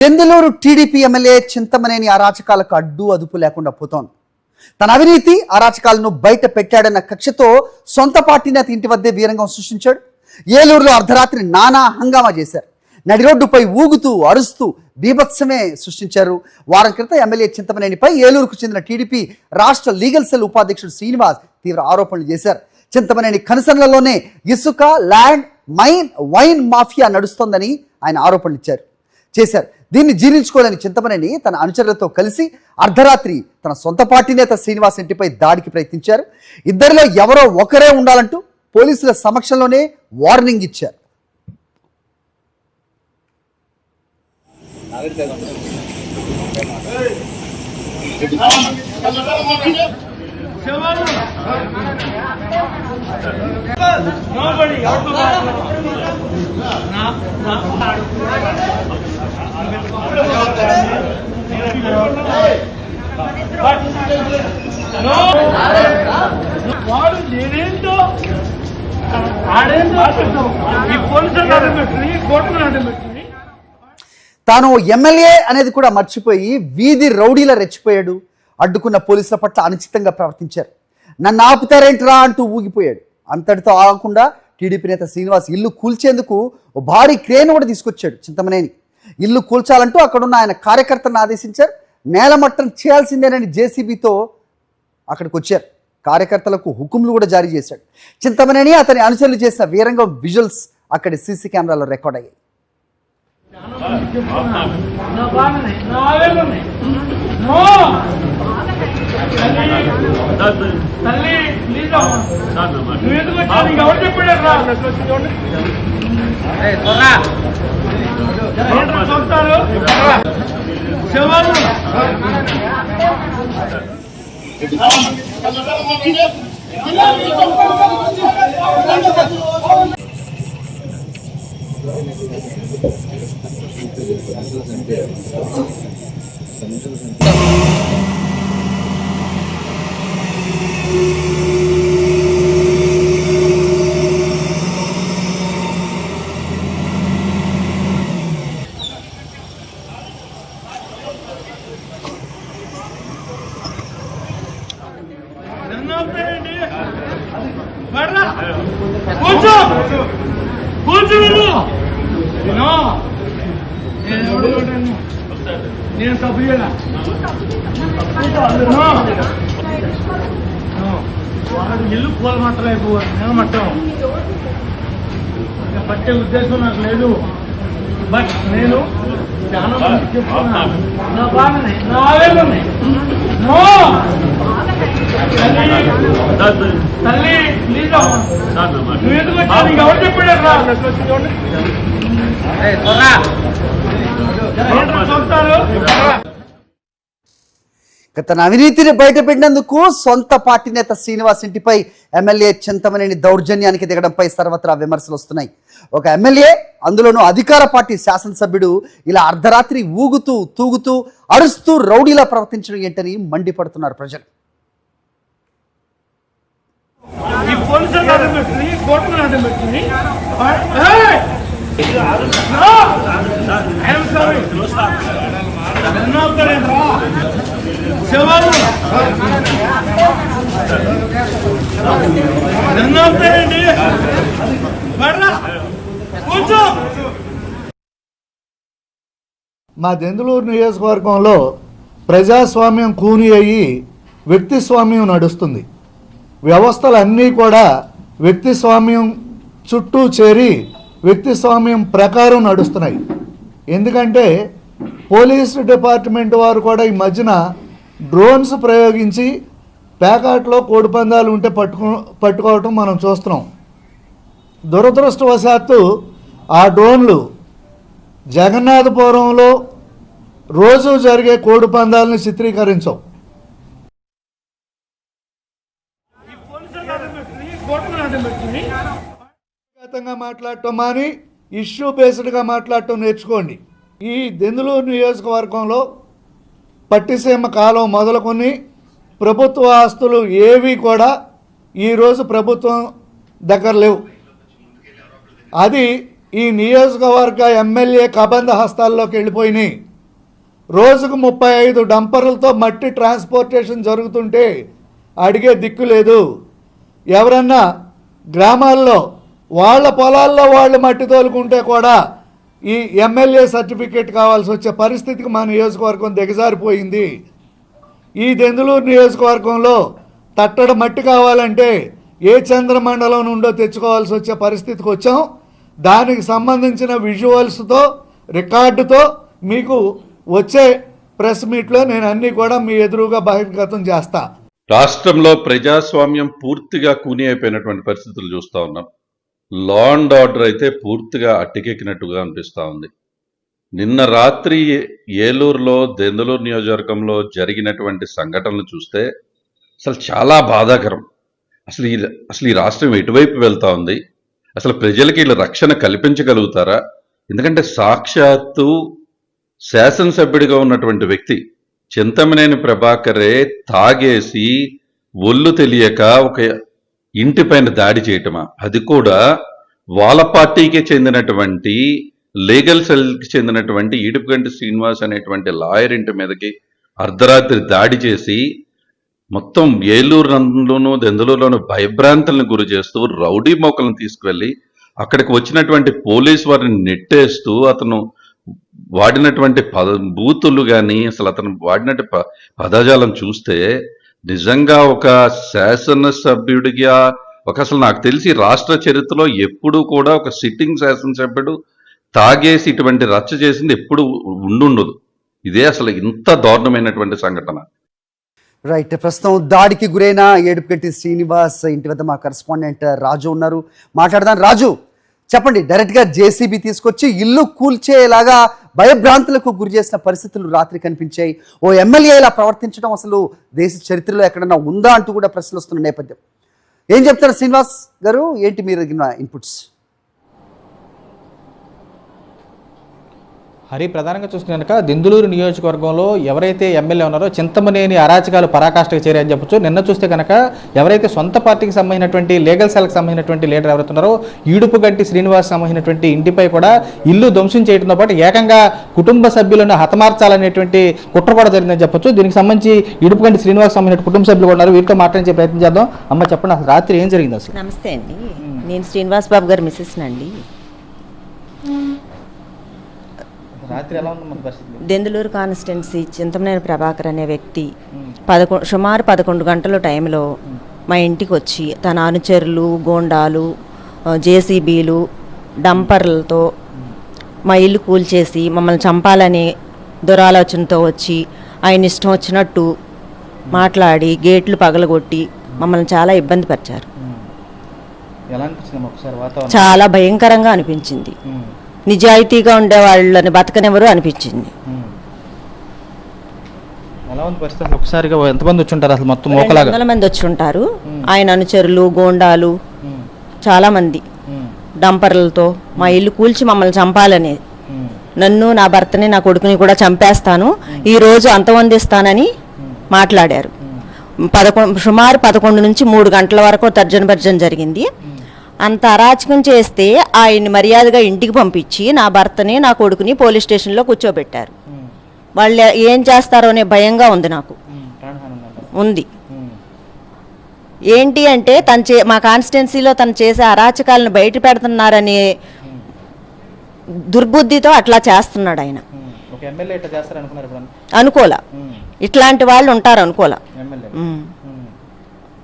Denduluru TDP MLA Chintamaneni అరాచకాలకు అడ్డు అదుపు లేకుండా పోతోంది. తన అవినీతి అరాచకాలను బయట పెట్టాడన్న కక్షతో సొంత పార్టీ నేత ఇంటి వద్దే వీరంగం సృష్టించాడు. ఏలూరులో అర్ధరాత్రి నానా హంగామా చేశారు. నడి రోడ్డుపై ఊగుతూ అరుస్తూ బీభత్సమే సృష్టించారు. వారం క్రితం ఎమ్మెల్యే చింతమనేనిపై ఏలూరుకు చెందిన టీడీపీ రాష్ట్ర లీగల్ సెల్ ఉపాధ్యక్షుడు శ్రీనివాస్ తీవ్ర ఆరోపణలు చేశారు. చింతమనేని కనుసన్నలలోనే ఇసుక, ల్యాండ్, వైన్ మాఫియా నడుస్తోందని ఆయన ఆరోపణలు చేశారు. దీన్ని జీర్ణించుకోలేని చింతమనేని తన అనుచరులతో కలిసి అర్ధరాత్రి తన సొంత పార్టీ నేత శ్రీనివాస్ ఇంటిపై దాడికి ప్రయత్నించారు. ఇద్దరిలో ఎవరో ఒకరే ఉండాలంటూ పోలీసుల సమక్షంలోనే వార్నింగ్ ఇచ్చారు. తాను ఎమ్మెల్యే అనేది కూడా మర్చిపోయి వీధి రౌడీలా రెచ్చిపోయాడు. అడ్డుకున్న పోలీసుల పట్ల అనుచితంగా ప్రవర్తించారు. నన్ను ఆపుతారేంట్రా అంటూ ఊగిపోయాడు. అంతటితో ఆగకుండా టీడీపీ నేత శ్రీనివాస్ ఇల్లు కూల్చేందుకు ఓ భారీ క్రేన్ కూడా తీసుకొచ్చాడు. చింతమనేని ఇల్లు కూల్చాలంటూ అక్కడున్న ఆయన కార్యకర్తలను ఆదేశించారు. నేలమట్టం చేయాల్సిందేనని జేసీబీతో అక్కడికి వచ్చారు. కార్యకర్తలకు హుకుములు కూడా జారీ చేశాడు. చింతమనేని అతని అనుచరులు చేసిన వీరంగం విజువల్స్ అక్కడి సీసీ కెమెరాలో రికార్డ్ అయ్యాయి. నేను సభ్యుల వాడు ఇల్లు పూల మట్టలైపోవాలి. నేను మట్టం పట్టే ఉద్దేశం నాకు లేదు. బట్ నేను చాలా మందికి చెప్తున్నా, నా బాధనే నా ఆవేదనే. తల్లి ప్లీజ్ నువ్వు ఎందుకు వచ్చావు? నీకు ఎవరు చెప్పాడు? తన అవినీతిని బయటపెట్టినందుకు సొంత పార్టీ నేత శ్రీనివాస్ ఇంటిపై ఎమ్మెల్యే చింతమనేని దౌర్జన్యానికి దిగడంపై సర్వత్రా విమర్శలు వస్తున్నాయి. ఒక ఎమ్మెల్యే, అందులోనూ అధికార పార్టీ శాసనసభ్యుడు ఇలా అర్ధరాత్రి ఊగుతూ తూగుతూ అరుస్తూ రౌడీలా ప్రవర్తించడం ఏంటని మండిపడుతున్నారు ప్రజలు. మా దెందులూరు నియోజకవర్గంలో ప్రజాస్వామ్యం కూని అయ్యి వ్యక్తి స్వామ్యం నడుస్తుంది. వ్యవస్థలన్నీ కూడా వ్యక్తి స్వామ్యం చుట్టూ చేరి వ్యక్తి స్వామ్యం ప్రకారం నడుస్తున్నాయి. ఎందుకంటే పోలీసు డిపార్ట్మెంట్ వారు కూడా ఈ మధ్యన డ్రోన్స్ ప్రయోగించి ప్యాకాట్లో కోడిపందాలు ఉంటే పట్టుకోవటం మనం చూస్తున్నాం. దురదృష్టవశాత్తు ఆ డ్రోన్లు జగన్నాథపురంలో రోజు జరిగే కోడిపందాలని చిత్రీకరించవు. వ్యక్తిగతంగా మాట్లాడటం మాని ఇష్యూ బేస్డ్గా మాట్లాడటం నేర్చుకోండి. ఈ దెందులూరు నియోజకవర్గంలో పట్టిసీమ కాలం మొదలుకొని ప్రభుత్వ ఆస్తులు ఏవి కూడా ఈరోజు ప్రభుత్వం దగ్గర లేవు. అది ఈ నియోజకవర్గ ఎమ్మెల్యే కబంధ హస్తాల్లోకి వెళ్ళిపోయినాయి. రోజుకు 35 డంపర్లతో మట్టి ట్రాన్స్పోర్టేషన్ జరుగుతుంటే అడిగే దిక్కు లేదు. ఎవరన్నా గ్రామాల్లో వాళ్ళ పొలాల్లో వాళ్ళు మట్టి తోలుకుంటే కూడా ఈ ఎమ్మెల్యే సర్టిఫికేట్ కావాల్సి వచ్చే పరిస్థితికి మా నియోజకవర్గం దిగజారిపోయింది. ఈ దెందులూరు నియోజకవర్గంలో తట్టడ మట్టి కావాలంటే ఏ చంద్రమండలం నుండో తెచ్చుకోవాల్సి వచ్చే పరిస్థితికి వచ్చాం. దానికి సంబంధించిన విజువల్స్తో రికార్డుతో మీకు వచ్చే ప్రెస్ మీట్లో నేను అన్నీ కూడా మీ ఎదురుగా బహిర్గతం చేస్తా. రాష్ట్రంలో ప్రజాస్వామ్యం పూర్తిగా కూని అయిపోయినటువంటి పరిస్థితులు చూస్తూ ఉన్నాం. లా అండ్ ఆర్డర్ అయితే పూర్తిగా అట్టికెక్కినట్టుగా అనిపిస్తూ ఉంది. నిన్న రాత్రి ఏలూరులో దెందులూరు నియోజకవర్గంలో జరిగినటువంటి సంఘటనలు చూస్తే అసలు చాలా బాధాకరం. అసలు ఈ రాష్ట్రం ఎటువైపు వెళ్తా ఉంది? అసలు ప్రజలకి వీళ్ళ రక్షణ కల్పించగలుగుతారా? ఎందుకంటే సాక్షాత్తు శాసనసభ్యుడిగా ఉన్నటువంటి వ్యక్తి చింతమనేని ప్రభాకరే తాగేసి ఒళ్ళు తెలియక ఒక ఇంటిపైన దాడి చేయటమా? అది కూడా వాళ్ళ పార్టీకి చెందినటువంటి లీగల్ సెల్కి చెందినటువంటి ఈడుపుగంటి శ్రీనివాస్ అనేటువంటి లాయర్ ఇంటి మీదకి అర్ధరాత్రి దాడి చేసి మొత్తం ఏలూరులోనూ దెందులూరులోనూ భయభ్రాంతులను గురి చేస్తూ రౌడీ మోకలను తీసుకువెళ్ళి అక్కడికి వచ్చినటువంటి పోలీసు వారిని నెట్టేస్తూ అతను వాడినటువంటి బూతులు కానీ అసలు అతను వాడినట్టు పదజాలం చూస్తే నిజంగా ఒక శాసనసభ్యుడిగా అసలు నాకు తెలిసి రాష్ట్ర చరిత్రలో ఎప్పుడూ కూడా ఒక సిట్టింగ్ శాసనసభ్యుడు తాగేసి ఇటువంటి రచ్చ చేసింది ఎప్పుడు ఉండుండదు. ఇదే అసలు ఇంత దారుణమైనటువంటి సంఘటన. రైట్, ప్రస్తుతం దాడికి గురైన ఏడుపుగంటి శ్రీనివాస్ ఇంటి వద్ద మా కరెస్పాండెంట్ రాజు ఉన్నారు, మాట్లాడదాం. రాజు, చెప్పండి, డైరెక్ట్గా జేసీబీ తీసుకొచ్చి ఇల్లు కూల్చేలాగా భయభ్రాంతులకు గురి చేసిన పరిస్థితులు రాత్రి కనిపించాయి. ఓ ఎమ్మెల్యే ఇలా ప్రవర్తించడం అసలు దేశ చరిత్రలో ఎక్కడన్నా ఉందా అంటూ కూడా ప్రశ్నలు వస్తున్న నేపథ్యం. ఏం చెప్తారు శ్రీనివాస్ గారు? ఏంటి మీరు ఇన్పుట్స్? హరి, ప్రధానంగా చూస్తే కనుక దెందులూరు నియోజకవర్గంలో ఎవరైతే ఎమ్మెల్యే ఉన్నారో చింతమనేని అరాచకాలు పరాకాష్ఠకు చేరాయని చెప్పొచ్చు. నిన్న చూస్తే కనుక ఎవరైతే సొంత పార్టీకి సంబంధించినటువంటి లీగల్ సెల్కి సంబంధించినటువంటి లీడర్ ఎవరైతున్నారో ఈడుపుగంటి శ్రీనివాస్ సంబంధించినటువంటి ఇంటిపై కూడా ఇల్లు ధ్వంసం చేయడంతో పాటు ఏకంగా కుటుంబ సభ్యులను హతమార్చాలనేటువంటి కుట్ర కూడా జరిగిందని చెప్పొచ్చు. దీనికి సంబంధించి ఈడుపుగంటి శ్రీనివాస్ సంబంధించిన కుటుంబ సభ్యులు ఉన్నారు, వీరితో మాట్లాడించే ప్రయత్నం చేద్దాం. అమ్మ, చెప్పండి, అసలు రాత్రి ఏం జరిగింది అసలు? నమస్తే అండి, నేను శ్రీనివాస్ బాబు గారు మిస్సెస్ నండి. రాత్రి ఎలా ఉంది మన పరిస్థితి? దెందులూరు కాన్స్టిట్యున్సీ చింతమనేని ప్రభాకర్ అనే వ్యక్తి సుమారు 11 గంటల టైంలో మా ఇంటికి వచ్చి తన అనుచరులు, గోండాలు, జేసీబీలు, డంపర్లతో మా ఇల్లు కూల్చేసి మమ్మల్ని చంపాలని దురాలోచనతో వచ్చి ఆయన ఇష్టం వచ్చినట్టు మాట్లాడి గేట్లు పగలగొట్టి మమ్మల్ని చాలా ఇబ్బంది పరిచారు. ఎలా అనిపించింది ఒకసారి వాతావరణం? చాలా భయంకరంగా అనిపించింది. నిజాయితీగా ఉండే వాళ్ళని బతకనెవరు అనిపించింది. ఎలా ఉంది పరిస్థితి? ఒకసారిగా ఎంతమంది వచ్చి ఉంటారు అసలు? మొత్తం 200 మంది వచ్చి ఉంటారు. ఆయన అనుచరులు, గోండాలు చాలా మంది డంపర్లతో మా ఇల్లు కూల్చి మమ్మల్ని చంపాలని, నన్ను, నా భర్తని, నా కొడుకుని కూడా చంపేస్తాను, ఈ రోజు అంతమందిస్తానని మాట్లాడారు. సుమారు 11 నుంచి 3 గంటల వరకు తర్జన భర్జన జరిగింది. అంత అరాచకం చేస్తే ఆయన్ని మర్యాదగా ఇంటికి పంపించి నా భర్తని, నా కొడుకుని పోలీస్ స్టేషన్లో కూర్చోబెట్టారు. వాళ్ళు ఏం చేస్తారో అనే భయంగా ఉంది నాకు, ఉంది. ఏంటి అంటే మా కాన్స్టిట్యున్సీలో తను చేసే అరాచకాలను బయట పెడుతున్నారనే దుర్బుద్ధితో అట్లా చేస్తున్నాడు ఆయన. అనుకోలా ఇట్లాంటి వాళ్ళు ఉంటారు, అనుకోలా.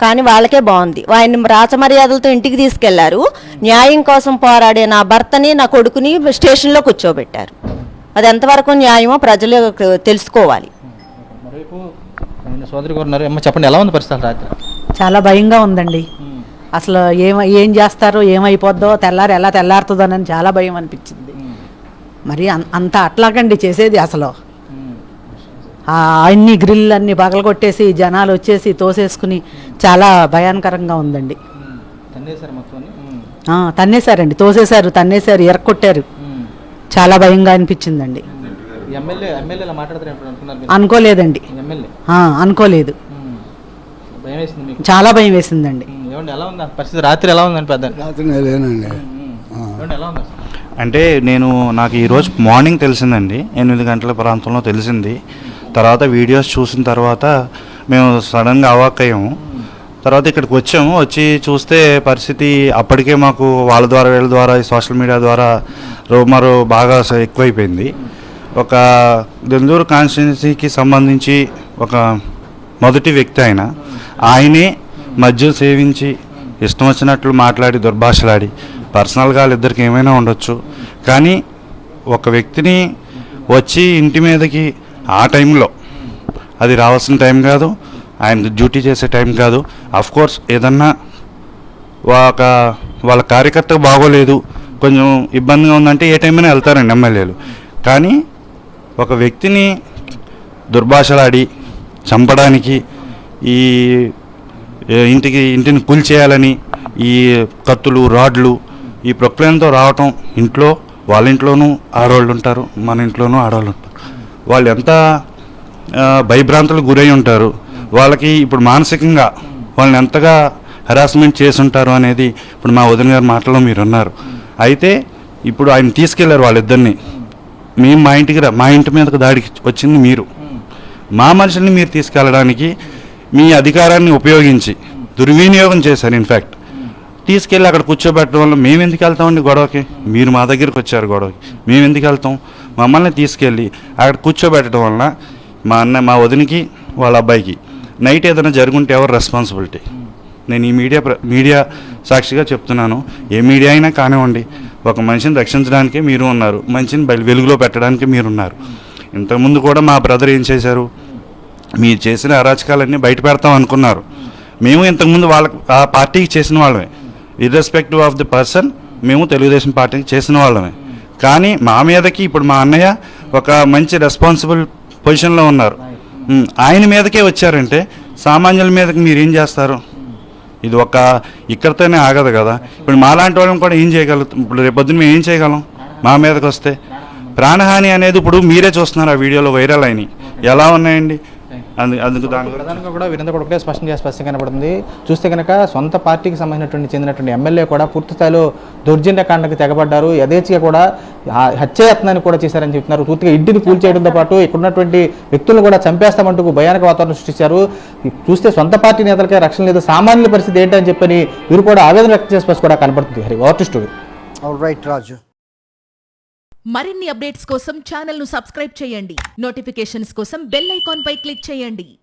కానీ వాళ్ళకే బాగుంది. ఆయన్ని రాచమర్యాదలతో ఇంటికి తీసుకెళ్లారు. న్యాయం కోసం పోరాడే నా భర్తని, నా కొడుకుని స్టేషన్లో కూర్చోబెట్టారు. అది ఎంతవరకు న్యాయమో ప్రజలు తెలుసుకోవాలి. సోదరి గారు, చెప్పండి, ఎలా ఉంది పరిస్థితి రాత్రి? చాలా భయంగా ఉందండి. అసలు ఏం చేస్తారో, ఏమైపోద్దో, ఎలా తెల్లారుతుందోనని చాలా భయం అనిపించింది. మరి అంత అట్లాగండి చేసేది. అసలు అన్ని గ్రిల్ అన్ని పగలగొట్టేసి జనాలు వచ్చేసి తోసేసుకుని చాలా భయానకరంగా ఉందండి. తన్నేశారండి, తోసేశారు, తన్నేశారు, ఎరక్కొట్టారు. చాలా భయంగా అనిపించిందండి. అనుకోలేదండి, అనుకోలేదు. చాలా భయం వేసిందండి. పరిస్థితి రాత్రి ఎలా ఉందండి? పెద్ద అంటే నాకు ఈరోజు మార్నింగ్ తెలిసిందండి, 8 గంటల ప్రాంతంలో తెలిసింది. తర్వాత వీడియోస్ చూసిన తర్వాత మేము సడన్గా అవాక్కయ్యాము. తర్వాత ఇక్కడికి వచ్చి చూస్తే పరిస్థితి అప్పటికే మాకు వాళ్ళ ద్వారా వీళ్ళ ద్వారా ఈ సోషల్ మీడియా ద్వారా రూమరు బాగా ఎక్కువైపోయింది. ఒక దెందులూరు కాన్స్టిట్యున్సీకి సంబంధించి ఒక మొదటి వ్యక్తి ఆయనే మద్యం సేవించి ఇష్టం వచ్చినట్లు మాట్లాడి దుర్భాషలాడి, పర్సనల్గా వాళ్ళిద్దరికి ఏమైనా ఉండొచ్చు, కానీ ఒక వ్యక్తిని వచ్చి ఇంటి మీదకి ఆ టైంలో అది రావాల్సిన టైం కాదు, ఆయన డ్యూటీ చేసే టైం కాదు. కోర్స్ ఏదన్నా వాళ్ళ కార్యకర్తకు బాగోలేదు, కొంచెం ఇబ్బందిగా ఉందంటే ఏ టైమైనా వెళ్తారండి ఎమ్మెల్యేలు. కానీ ఒక వ్యక్తిని దుర్భాషలాడి చంపడానికి, ఈ ఇంటిని కూల్చేయాలని ఈ కత్తులు రాడ్లు ఈ ప్రొక్లైన్తో రావటం, ఇంట్లో వాళ్ళ ఇంట్లోనూ ఆడవాళ్ళు ఉంటారు, మన ఇంట్లోనూ ఆడవాళ్ళు ఉంటారు. వాళ్ళు ఎంత భయభ్రాంతులకు గురై ఉంటారు, వాళ్ళకి ఇప్పుడు మానసికంగా వాళ్ళని ఎంతగా హెరాస్మెంట్ చేసి ఉంటారు అనేది ఇప్పుడు మా వదిన గారి మాటలో మీరు ఉన్నారు. అయితే ఇప్పుడు ఆయన తీసుకెళ్లారు వాళ్ళిద్దరిని. మేము మా ఇంటి మీదకు దాడికి వచ్చింది మీరు, మా మనుషుల్ని మీరు తీసుకెళ్ళడానికి మీ అధికారాన్ని ఉపయోగించి దుర్వినియోగం చేశారు. ఇన్ఫ్యాక్ట్ తీసుకెళ్ళి అక్కడ కూర్చోబెట్టడం వల్ల మేము ఎందుకు వెళ్తామండి గొడవకి? మీరు మా దగ్గరికి వచ్చారు గొడవకి, మేము ఎందుకు వెళ్తాం? మమ్మల్ని తీసుకెళ్ళి అక్కడ కూర్చోబెట్టడం వలన మా వదినికి వాళ్ళ అబ్బాయికి నైట్ ఏదైనా జరుగుంటే ఎవరు రెస్పాన్సిబిలిటీ? నేను ఈ మీడియా సాక్షిగా చెప్తున్నాను, ఏ మీడియా అయినా కానివ్వండి, ఒక మనిషిని రక్షించడానికే మీరు ఉన్నారు, మనిషిని వెలుగులో పెట్టడానికి మీరున్నారు. ఇంతకుముందు కూడా మా బ్రదర్ ఏం చేశారు, మీరు చేసిన అరాచకాలన్నీ బయట పెడతాం అనుకున్నారు. మేము ఇంతకుముందు ఆ పార్టీకి చేసిన వాళ్ళమే, ఇర్రెస్పెక్టివ్ ఆఫ్ ది పర్సన్, మేము తెలుగుదేశం పార్టీకి చేసిన వాళ్ళమే. కానీ మా మీదకి ఇప్పుడు మా అన్నయ్య ఒక మంచి రెస్పాన్సిబుల్ పొజిషన్లో ఉన్నారు, ఆయన మీదకే వచ్చారంటే సామాన్యుల మీదకి మీరు ఏం చేస్తారు? ఇది ఇక్కడితోనే ఆగదు కదా. ఇప్పుడు మాలాంటి వాళ్ళని కూడా ఏం చేయగలుగుతాం? ఇప్పుడు రేపొద్దున మేము ఏం చేయగలం? మా మీదకి వస్తే ప్రాణహాని అనేది ఇప్పుడు మీరే చూస్తున్నారు, ఆ వీడియోలో వైరల్ అయినాయి ఎలా ఉన్నాయండి. అందుకు ప్రధానంగా కూడా వీరంతా కూడా ఒకటే స్పష్టంగా కనబడుతుంది. చూస్తే కనుక సొంత పార్టీకి చెందినటువంటి ఎమ్మెల్యే కూడా పూర్తి స్థాయిలో దౌర్జన్యకాండకు తెగబడ్డారు. యథేచ్ఛగా కూడా హత్యాయత్నాన్ని కూడా చేశారని చెప్తున్నారు. పూర్తిగా ఇంటిని కూల్చేయడంతో పాటు ఇక్కడ ఉన్నటువంటి వ్యక్తులను కూడా చంపేస్తామంటూ భయానక వాతావరణం సృష్టించారు. చూస్తే సొంత పార్టీ నేతలకే రక్షణ లేదు, సామాన్యుల పరిస్థితి ఏంటని చెప్పని వీరు కూడా ఆవేదన వ్యక్తం చేసే కూడా కనబడుతుంది. Hari over to studio. Alright Raju. మరిన్ని అప్డేట్స్ కోసం ఛానల్ ను సబ్స్క్రైబ్ చేయండి. నోటిఫికేషన్స్ కోసం బెల్ ఐకాన్ పై క్లిక్ చేయండి.